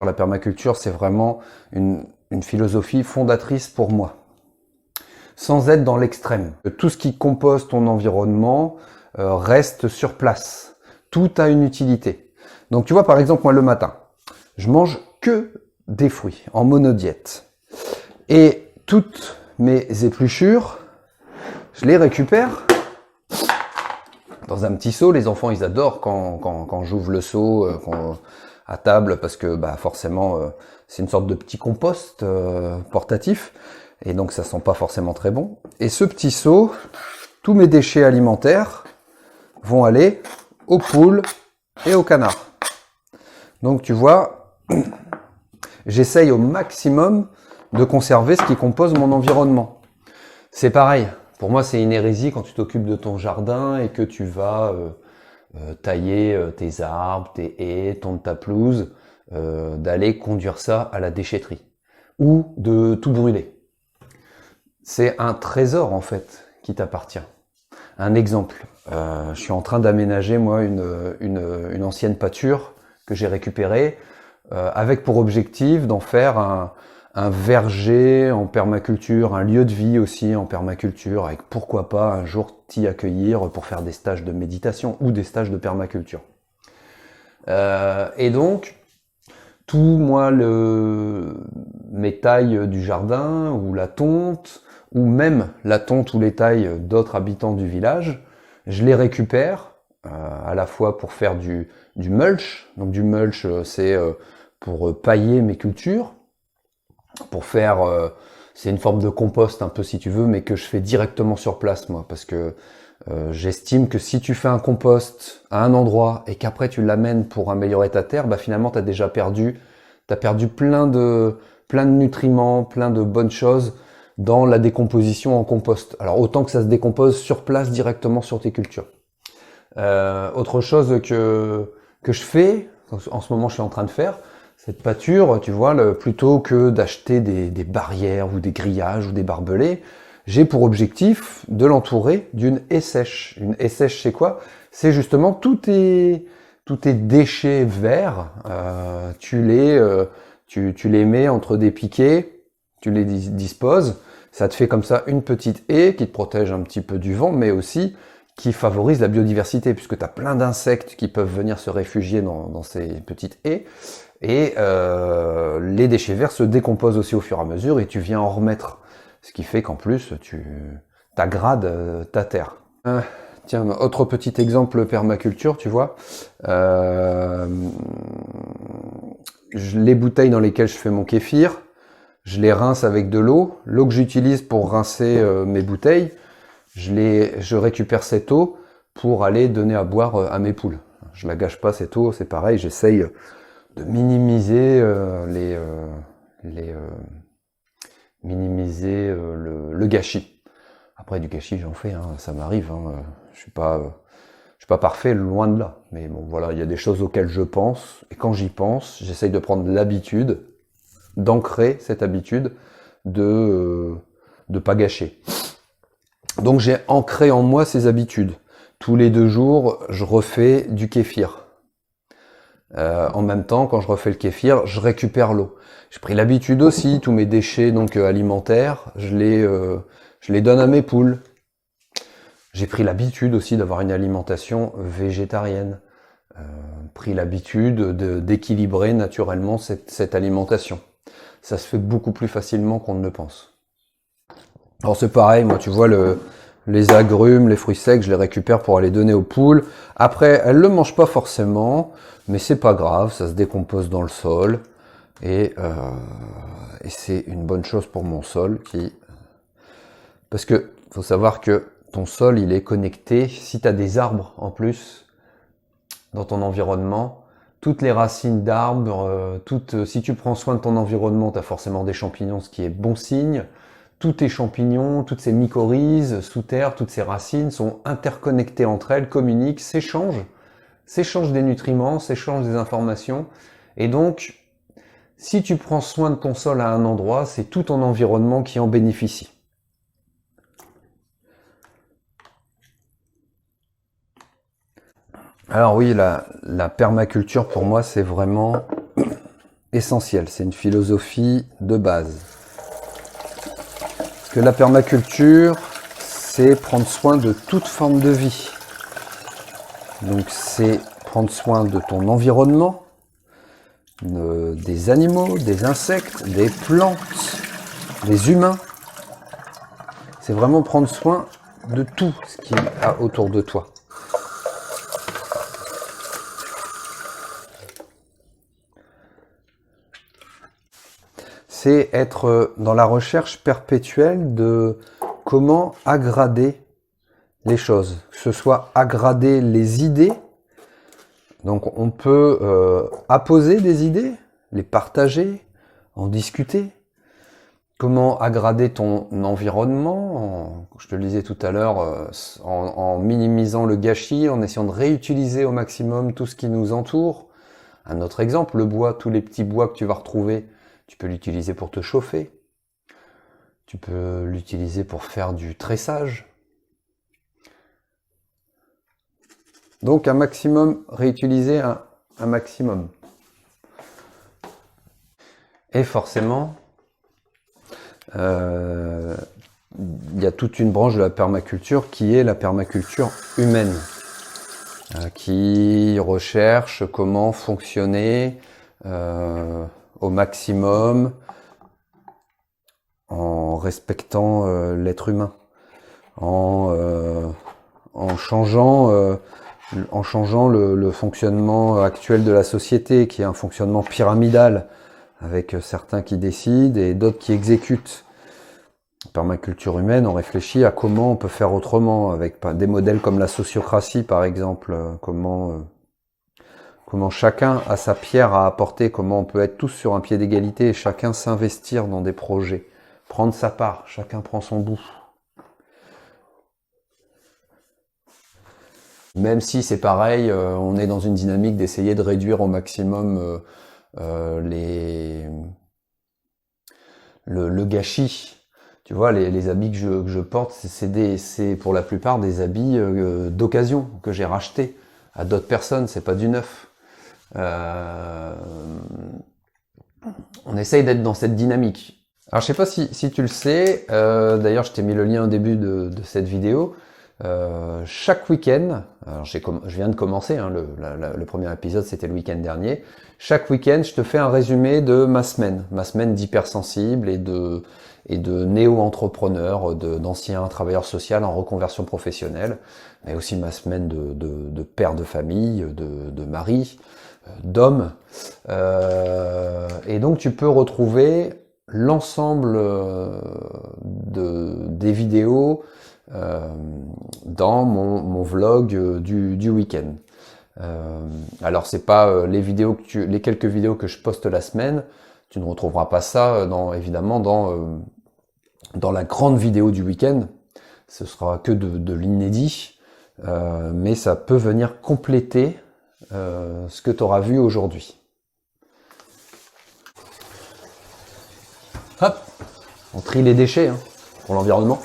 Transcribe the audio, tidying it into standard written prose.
La permaculture, c'est vraiment une philosophie fondatrice pour moi. Sans être dans l'extrême. Tout ce qui compose ton environnement reste sur place. Tout a une utilité. Donc tu vois, par exemple, moi le matin, je mange que des fruits en monodiète. Et toutes mes épluchures, je les récupère dans un petit seau. Les enfants, ils adorent quand j'ouvre le seau à table, parce que bah, forcément, c'est une sorte de petit compost portatif. Et donc, ça sent pas forcément très bon. Et ce petit seau, tous mes déchets alimentaires vont aller aux poules et aux canards. Donc, tu vois, j'essaye au maximum de conserver ce qui compose mon environnement. C'est pareil. Pour moi, c'est une hérésie quand tu t'occupes de ton jardin et que tu vas tailler tes arbres, tes haies, tondre ta pelouse, d'aller conduire ça à la déchetterie ou de tout brûler. C'est un trésor en fait qui t'appartient. Un exemple, je suis en train d'aménager moi une ancienne pâture que j'ai récupérée avec pour objectif d'en faire un verger en permaculture, un lieu de vie aussi en permaculture, avec pourquoi pas un jour t'y accueillir pour faire des stages de méditation ou des stages de permaculture. Et donc, tout moi mes tailles du jardin ou la tonte, ou même la tonte ou les tailles d'autres habitants du village, je les récupère à la fois pour faire du mulch. Donc du mulch, c'est pour pailler mes cultures, pour faire, c'est une forme de compost un peu si tu veux, mais que je fais directement sur place moi, parce que j'estime que si tu fais un compost à un endroit et qu'après tu l'amènes pour améliorer ta terre, bah finalement t'as déjà perdu, plein de nutriments, plein de bonnes choses dans la décomposition en compost. Alors autant que ça se décompose sur place directement sur tes cultures. Autre chose que je fais, en ce moment je suis en train de faire, cette pâture, tu vois, plutôt que d'acheter des barrières ou des grillages ou des barbelés, j'ai pour objectif de l'entourer d'une haie sèche. Une haie sèche, c'est quoi? C'est justement tous tes déchets verts, tu les mets entre des piquets, tu les disposes, ça te fait comme ça une petite haie qui te protège un petit peu du vent, mais aussi qui favorise la biodiversité, puisque tu as plein d'insectes qui peuvent venir se réfugier dans ces petites haies. Et les déchets verts se décomposent aussi au fur et à mesure, et tu viens en remettre. Ce qui fait qu'en plus, tu t'agrades ta terre. Tiens, autre petit exemple permaculture, tu vois. Les bouteilles dans lesquelles je fais mon kéfir, je les rince avec de l'eau. L'eau que j'utilise pour rincer mes bouteilles, je récupère cette eau pour aller donner à boire à mes poules. Je la gâche pas cette eau, c'est pareil, j'essaye de minimiser le gâchis. Après du gâchis j'en fais, hein, ça m'arrive, hein, je suis pas parfait, loin de là. Mais bon voilà, il y a des choses auxquelles je pense, et quand j'y pense, j'essaye de prendre l'habitude, d'ancrer cette habitude de pas gâcher. Donc j'ai ancré en moi ces habitudes. Tous les 2 jours, je refais du kéfir. En même temps, quand je refais le kéfir, je récupère l'eau. J'ai pris l'habitude aussi, tous mes déchets donc alimentaires, je les donne à mes poules. J'ai pris l'habitude aussi d'avoir une alimentation végétarienne. Pris l'habitude d'équilibrer naturellement cette alimentation. Ça se fait beaucoup plus facilement qu'on ne le pense. Alors c'est pareil, moi tu vois les agrumes, les fruits secs, je les récupère pour aller donner aux poules. Après, elles le mangent pas forcément, mais c'est pas grave, ça se décompose dans le sol. Et c'est une bonne chose pour mon sol parce que faut savoir que ton sol il est connecté, si tu as des arbres en plus dans ton environnement, toutes les racines d'arbres, si tu prends soin de ton environnement, tu as forcément des champignons, ce qui est bon signe. Tous tes champignons, toutes ces mycorhizes sous terre, toutes ces racines sont interconnectées entre elles, communiquent, s'échangent des nutriments, s'échangent des informations. Et donc, si tu prends soin de ton sol à un endroit, c'est tout ton environnement qui en bénéficie. Alors oui, la permaculture pour moi, c'est vraiment essentielle, c'est une philosophie de base. Parce que la permaculture, c'est prendre soin de toute forme de vie. Donc c'est prendre soin de ton environnement, des animaux, des insectes, des plantes, des humains. C'est vraiment prendre soin de tout ce qu'il y a autour de toi. C'est être dans la recherche perpétuelle de comment aggrader les choses, que ce soit aggrader les idées. Donc on peut apposer des idées, les partager, en discuter. Comment aggrader ton environnement, je te le disais tout à l'heure, en minimisant le gâchis, en essayant de réutiliser au maximum tout ce qui nous entoure. Un autre exemple, le bois, tous les petits bois que tu vas retrouver, tu peux l'utiliser pour te chauffer. Tu peux l'utiliser pour faire du tressage. Donc un maximum, réutiliser un maximum. Et forcément, il y a toute une branche de la permaculture qui est la permaculture humaine, qui recherche comment fonctionner au maximum en respectant l'être humain, en changeant le fonctionnement actuel de la société, qui est un fonctionnement pyramidal, avec certains qui décident et d'autres qui exécutent. Permaculture humaine, on réfléchit à comment on peut faire autrement, avec des modèles comme la sociocratie par exemple, comment chacun a sa pierre à apporter, comment on peut être tous sur un pied d'égalité et chacun s'investir dans des projets, prendre sa part, chacun prend son bout. Même si c'est pareil, on est dans une dynamique d'essayer de réduire au maximum le gâchis. Tu vois, les habits que je porte, c'est pour la plupart des habits d'occasion que j'ai rachetés à d'autres personnes, c'est pas du neuf. On essaye d'être dans cette dynamique. Alors je sais pas si tu le sais, d'ailleurs je t'ai mis le lien au début de cette vidéo. Chaque week-end, alors je viens de commencer, hein, le premier épisode c'était le week-end dernier. Chaque week-end, je te fais un résumé de ma semaine d'hypersensible et de néo-entrepreneur, d'anciens travailleurs sociaux en reconversion professionnelle, mais aussi ma semaine de père de famille, de mari, d'homme. Et donc tu peux retrouver l'ensemble des vidéos dans mon vlog du week-end. Alors c'est pas les quelques vidéos que je poste la semaine, tu ne retrouveras pas ça évidemment dans la grande vidéo du week-end. Ce sera que de l'inédit, mais ça peut venir compléter ce que tu auras vu aujourd'hui. Hop, on trie les déchets pour l'environnement.